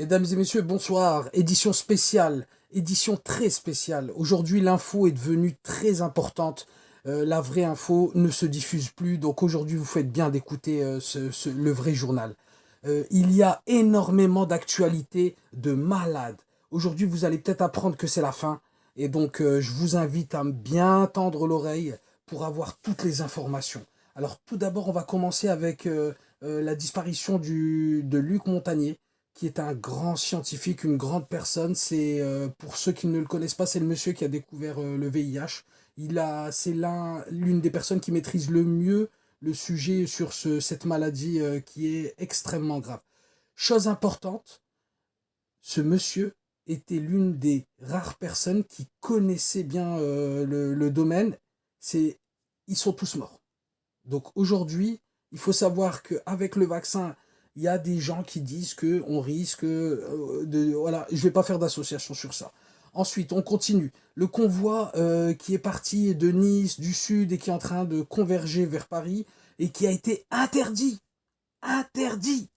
Mesdames et messieurs, bonsoir. Édition spéciale, édition très spéciale. Aujourd'hui, l'info est devenue très importante. La vraie info ne se diffuse plus, donc aujourd'hui, vous faites bien d'écouter le vrai journal. Il y a énormément d'actualités de malades. Aujourd'hui, vous allez peut-être apprendre que c'est la fin, et donc je vous invite à bien tendre l'oreille pour avoir toutes les informations. Alors, tout d'abord, on va commencer avec la disparition de Luc Montagnier, qui est un grand scientifique, une grande personne. C'est pour ceux qui ne le connaissent pas, c'est le monsieur qui a découvert le VIH. C'est l'une des personnes qui maîtrise le mieux le sujet sur cette maladie qui est extrêmement grave. Chose importante, ce monsieur était l'une des rares personnes qui connaissaient bien le domaine. Ils sont tous morts. Donc aujourd'hui, il faut savoir qu'avec le vaccin, il y a des gens qui disent qu'on risque de... Voilà, je ne vais pas faire d'association sur ça. Ensuite, on continue. Le convoi qui est parti de Nice, du sud, et qui est en train de converger vers Paris, et qui a été interdit. Interdit.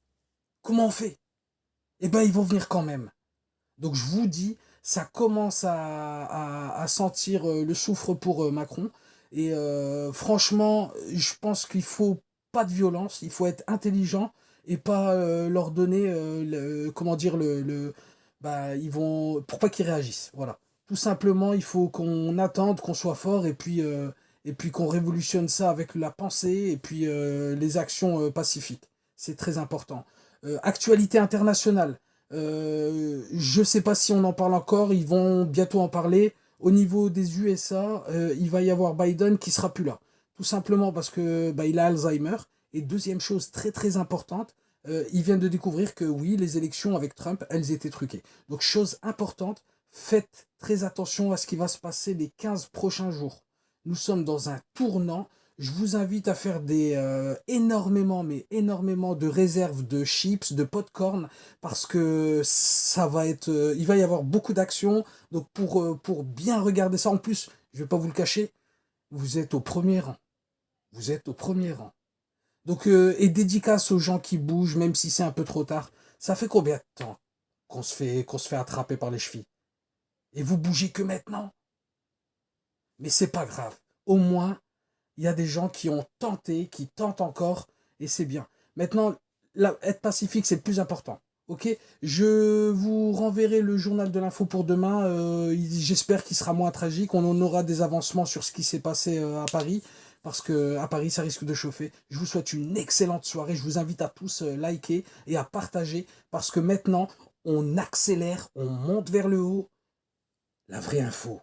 Comment on fait? Eh bien, ils vont venir quand même. Donc je vous dis, ça commence à sentir le soufre pour Macron. Et franchement, je pense qu'il faut pas de violence, il faut être intelligent et pas leur donner, comment dire, bah, pour pas qu'ils réagissent. Voilà. Tout simplement, il faut qu'on attende, qu'on soit fort et puis qu'on révolutionne ça avec la pensée et puis les actions pacifiques. C'est très important. Actualité internationale. Je ne sais pas si on en parle encore, ils vont bientôt en parler. Au niveau des USA, il va y avoir Biden qui sera plus là. Tout simplement parce que bah, il a Alzheimer. Et deuxième chose très très importante, ils viennent de découvrir que oui, les élections avec Trump, elles étaient truquées. Donc chose importante, faites très attention à ce qui va se passer les 15 prochains jours. Nous sommes dans un tournant. Je vous invite à faire énormément, mais énormément de réserves de chips, de popcorn, parce que ça va être, il va y avoir beaucoup d'actions. Donc pour bien regarder ça, en plus, je vais pas vous le cacher, vous êtes au premier rang. Vous êtes au premier rang. Donc et dédicace aux gens qui bougent, même si c'est un peu trop tard. Ça fait combien de temps qu'on se fait attraper par les chevilles? Et vous bougez que maintenant? Mais c'est pas grave. Au moins, il y a des gens qui ont tenté, qui tentent encore, et c'est bien. Maintenant, être pacifique, c'est le plus important. Ok, je vous renverrai le journal de l'info pour demain. J'espère qu'il sera moins tragique. On en aura des avancements sur ce qui s'est passé à Paris, parce que à Paris, ça risque de chauffer. Je vous souhaite une excellente soirée. Je vous invite à tous liker et à partager, parce que maintenant, on accélère, on monte vers le haut. La vraie info.